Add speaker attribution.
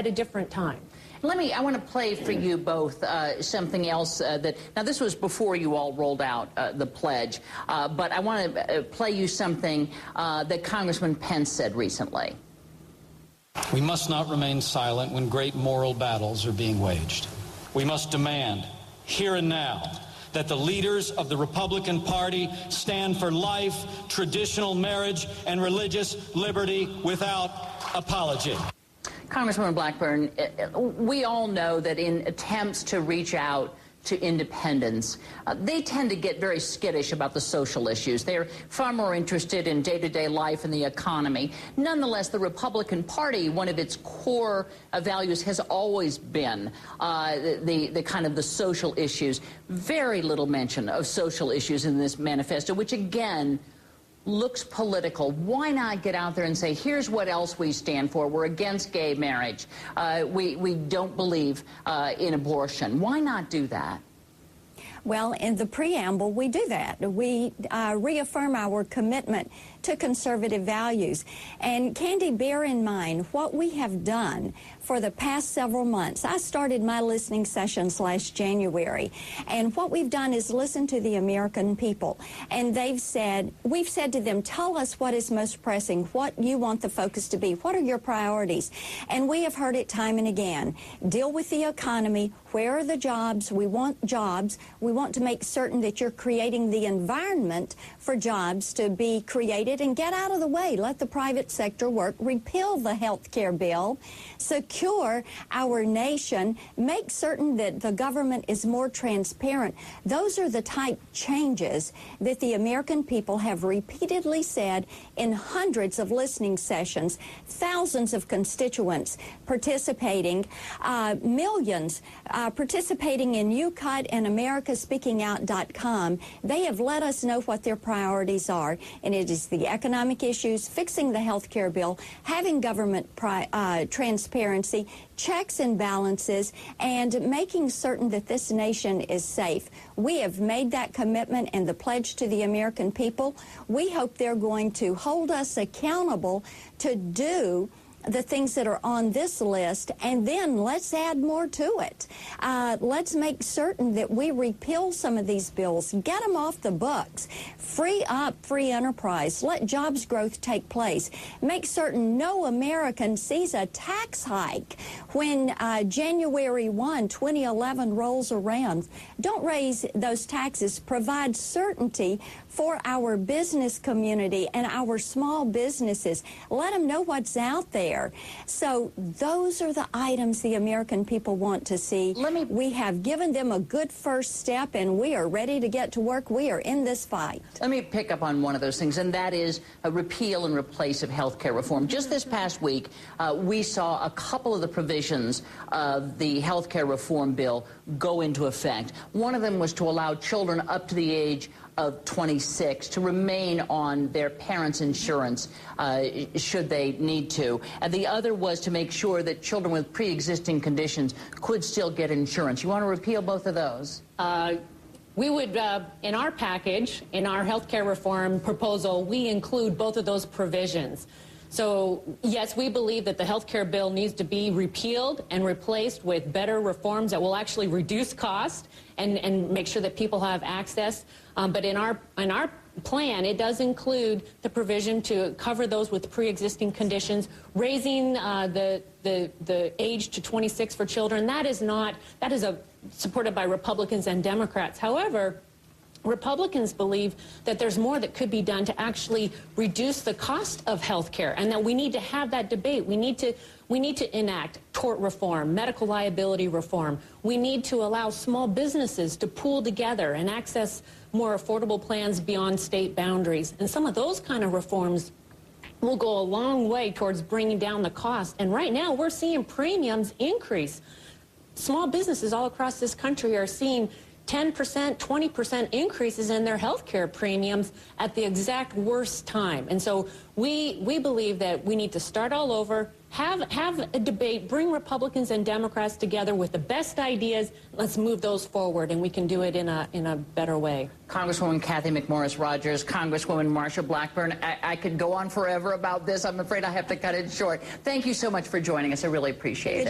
Speaker 1: at a different time.
Speaker 2: I want to play for you both something else now this was before you all rolled out the pledge, but I want to play you something that Congressman Pence said recently.
Speaker 3: We must not remain silent when great moral battles are being waged. We must demand, here and now, that the leaders of the Republican Party stand for life, traditional marriage, and religious liberty without apology.
Speaker 2: Congresswoman Blackburn, we all know that in attempts to reach out to independents, they tend to get very skittish about the social issues. They're far more interested in day-to-day life and the economy. Nonetheless, the Republican Party, one of its core values has always been the kind of the social issues. Very little mention of social issues in this manifesto, which again looks political. Why not get out there and say, here's what else we stand for. We're against gay marriage. We don't believe in abortion. Why not do that?
Speaker 4: Well, in the preamble, we do that. We reaffirm our commitment to conservative values. And Candy, bear in mind what we have done for the past several months. I started my listening sessions last January, and what we've done is listen to the American people. And we've said to them, tell us what is most pressing, what you want the focus to be, what are your priorities? And we have heard it time and again. Deal with the economy. Where are the jobs? We want jobs. We want to make certain that you're creating the environment for jobs to be created, and get out of the way. Let the private sector work. Repeal the health care bill. Secure our nation. Make certain that the government is more transparent. Those are the type changes that the American people have repeatedly said in hundreds of listening sessions, thousands of constituents participating, millions participating in UCUT and AmericaSpeakingOut.com. They have let us know what their priorities are, and it is the economic issues, fixing the health care bill, having government transparency, checks and balances, and making certain that this nation is safe. We have made that commitment and the pledge to the American people. We hope they're going to hold us accountable to do the things that are on this list, and then let's add more to it. Let's make certain that we repeal some of these bills, get them off the books, free up free enterprise, let jobs growth take place, make certain no American sees a tax hike when January 1, 2011 rolls around. Don't raise those taxes. Provide certainty for our business community and our small businesses. Let them know what's out there. So those are the items the American people want to see. We have given them a good first step, and we are ready to get to work. We are in this fight.
Speaker 2: Let me pick up on one of those things, and that is a repeal and replace of health care reform. Just this past week, we saw a couple of the provisions of the health care reform bill go into effect. One of them was to allow children up to the age of 26 to remain on their parents' insurance should they need to. And the other was to make sure that children with pre-existing conditions could still get insurance. You want to repeal both of those?
Speaker 1: We would, in our package, in our health care reform proposal, we include both of those provisions. So, yes, we believe that the health care bill needs to be repealed and replaced with better reforms that will actually reduce cost and make sure that people have access. But in our plan, it does include the provision to cover those with pre-existing conditions, raising the age to 26 for children. That is supported by Republicans and Democrats. However, Republicans believe that there's more that could be done to actually reduce the cost of health care, and that we need to have that debate. We need to enact tort reform, medical liability reform. We need to allow small businesses to pool together and access more affordable plans beyond state boundaries. And some of those kind of reforms will go a long way towards bringing down the cost. And right now, we're seeing premiums increase. Small businesses all across this country are seeing 10%, 20% increases in their health care premiums at the exact worst time. And so we believe that we need to start all over, have a debate, bring Republicans and Democrats together with the best ideas. Let's move those forward, and we can do it in a better way.
Speaker 2: Congresswoman Kathy McMorris Rogers, Congresswoman Marsha Blackburn, I could go on forever about this. I'm afraid I have to cut it short. Thank you so much for joining us. I really appreciate it.